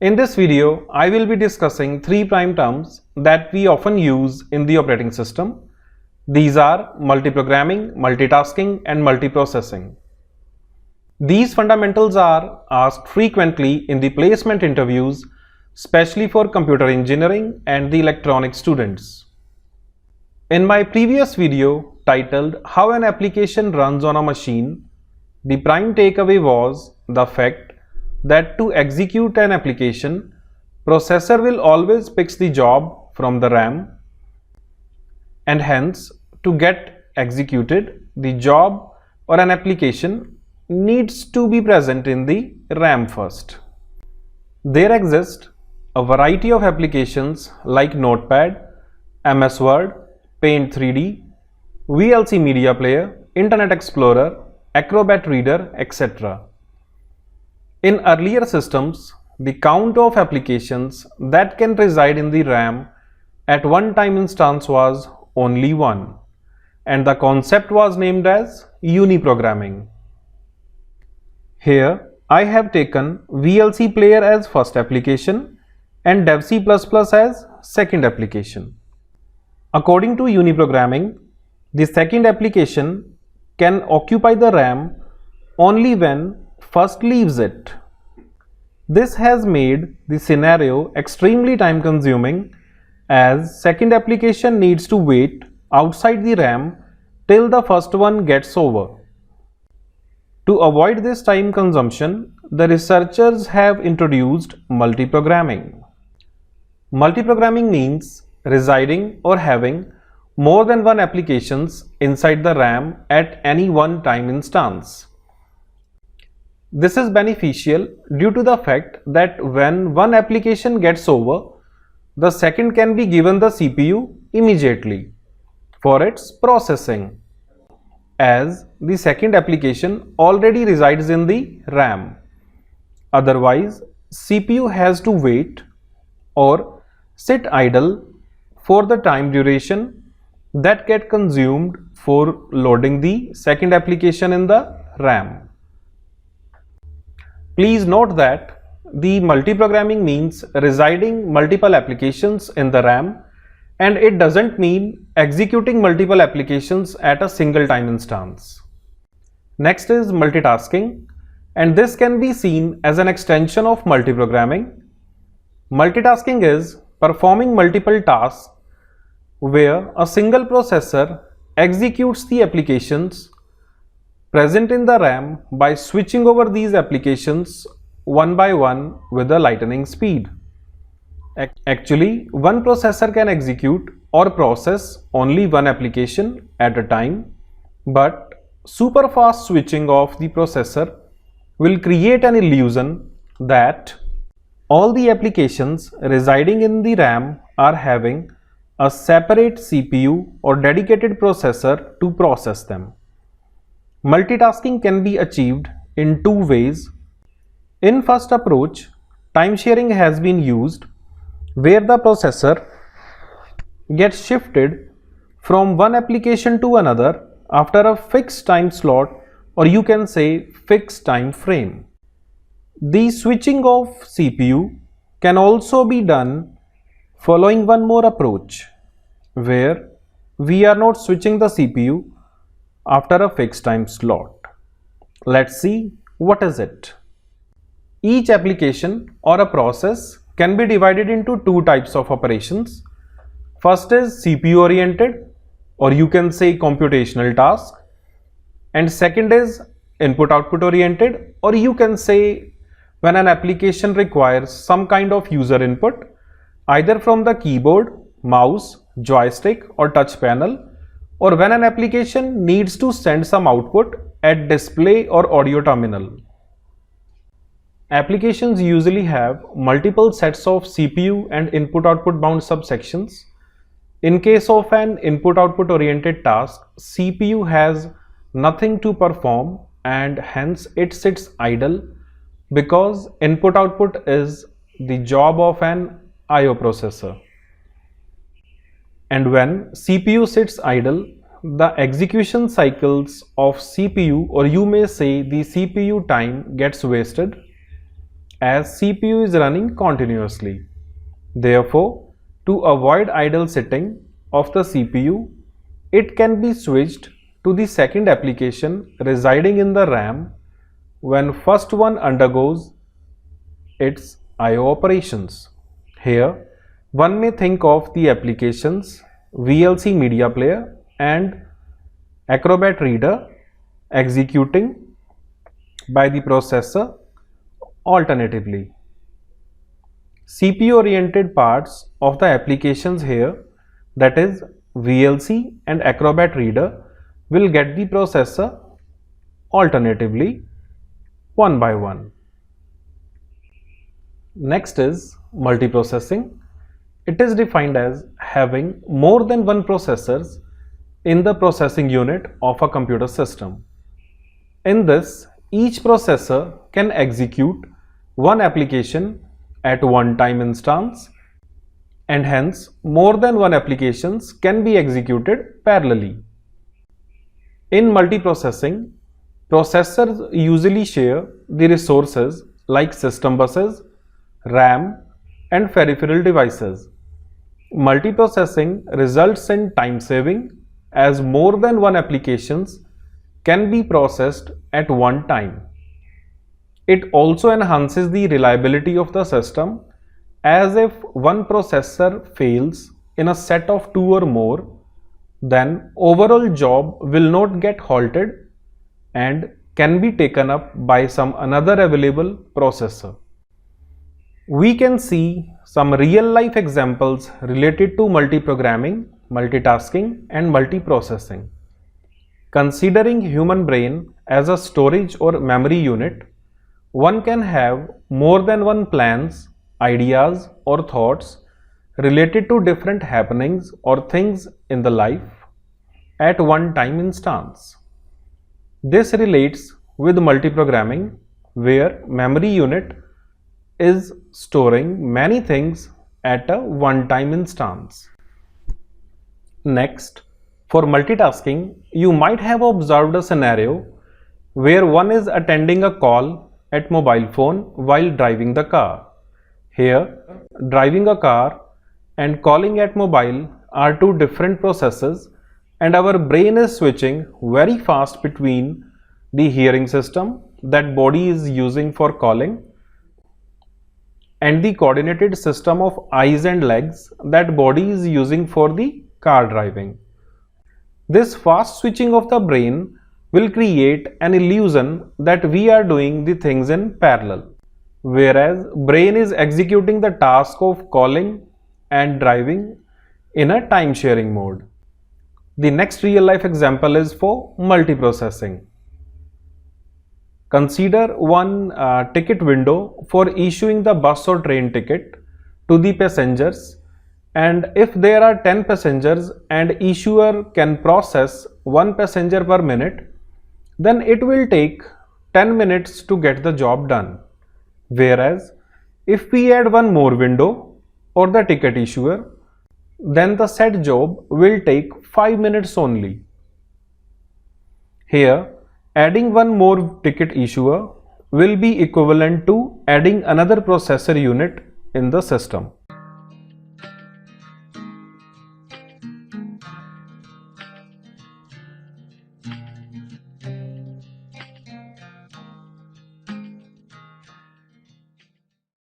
In this video, I will be discussing three prime terms that we often use in the operating system. These are multiprogramming, multitasking, and multiprocessing. These fundamentals are asked frequently in the placement interviews, especially for computer engineering and the electronic students. In my previous video titled How an Application Runs on a Machine, the prime takeaway was the fact that to execute an application, processor will always pick the job from the RAM, and hence to get executed, the job or an application needs to be present in the RAM first. There exist a variety of applications like Notepad, MS Word, Paint 3D, VLC Media Player, Internet Explorer, Acrobat Reader, etc. In earlier systems, the count of applications that can reside in the RAM at one time instance was only one, and the concept was named as uniprogramming. Here, I have taken VLC Player as first application and DevC++ as second application. According to uniprogramming, the second application can occupy the RAM only when first leaves it. This has made the scenario extremely time consuming, as second application needs to wait outside the RAM till the first one gets over. To avoid this time consumption, the researchers have introduced multiprogramming. Multiprogramming means residing or having more than one applications inside the RAM at any one time instance. This is beneficial due to the fact that when one application gets over, the second can be given the CPU immediately for its processing, as the second application already resides in the RAM. Otherwise, CPU has to wait or sit idle for the time duration that get consumed for loading the second application in the RAM. Please note that the multiprogramming means residing multiple applications in the RAM, and it doesn't mean executing multiple applications at a single time instance. Next is multitasking, and this can be seen as an extension of multiprogramming. Multitasking is performing multiple tasks where a single processor executes the applications present in the RAM by switching over these applications one by one with a lightning speed. Actually, one processor can execute or process only one application at a time, but super fast switching of the processor will create an illusion that all the applications residing in the RAM are having a separate CPU or dedicated processor to process them. Multitasking can be achieved in two ways. In first approach, time sharing has been used, where the processor gets shifted from one application to another after a fixed time slot, or you can say fixed time frame. The switching of CPU can also be done following one more approach, where we are not switching the CPU after a fixed time slot. Let's see what is it. Each application or a process can be divided into two types of operations. First is CPU oriented, or you can say computational task, and second is input output oriented, or you can say when an application requires some kind of user input either from the keyboard, mouse, joystick or touch panel, or when an application needs to send some output at display or audio terminal. Applications usually have multiple sets of CPU and input-output bound subsections. In case of an input-output oriented task, CPU has nothing to perform and hence it sits idle, because input-output is the job of an I/O processor. And when CPU sits idle, the execution cycles of CPU, or you may say the CPU time, gets wasted, as CPU is running continuously. Therefore, to avoid idle sitting of the CPU, it can be switched to the second application residing in the RAM when first one undergoes its I/O operations. Here, one may think of the applications VLC Media Player and Acrobat Reader executing by the processor alternatively. CPU oriented parts of the applications here, that is VLC and Acrobat Reader, will get the processor alternatively one by one. Next is multiprocessing. It is defined as having more than one processors in the processing unit of a computer system. In this, each processor can execute one application at one time instance, and hence more than one applications can be executed parallelly. In multiprocessing, processors usually share the resources like system buses, RAM, and peripheral devices. Multiprocessing results in time saving as more than one applications can be processed at one time. It also enhances the reliability of the system, as if one processor fails in a set of two or more, then overall job will not get halted and can be taken up by some another available processor. We can see some real life examples related to multiprogramming, multitasking and multiprocessing. Considering human brain as a storage or memory unit, one can have more than one plans, ideas or thoughts related to different happenings or things in the life at one time instance. This relates with multiprogramming, where memory unit is storing many things at a one-time instance. Next, for multitasking, you might have observed a scenario where one is attending a call at mobile phone while driving the car. Here, driving a car and calling at mobile are two different processes, and our brain is switching very fast between the hearing system that body is using for calling and the coordinated system of eyes and legs that body is using for the car driving. This fast switching of the brain will create an illusion that we are doing the things in parallel, whereas brain is executing the task of calling and driving in a time sharing mode. The next real life example is for multiprocessing. Consider one ticket window for issuing the bus or train ticket to the passengers, and if there are 10 passengers and issuer can process one passenger per minute, then it will take 10 minutes to get the job done. Whereas if we add one more window or the ticket issuer, then the said job will take 5 minutes only. Here, adding one more ticket issuer will be equivalent to adding another processor unit in the system.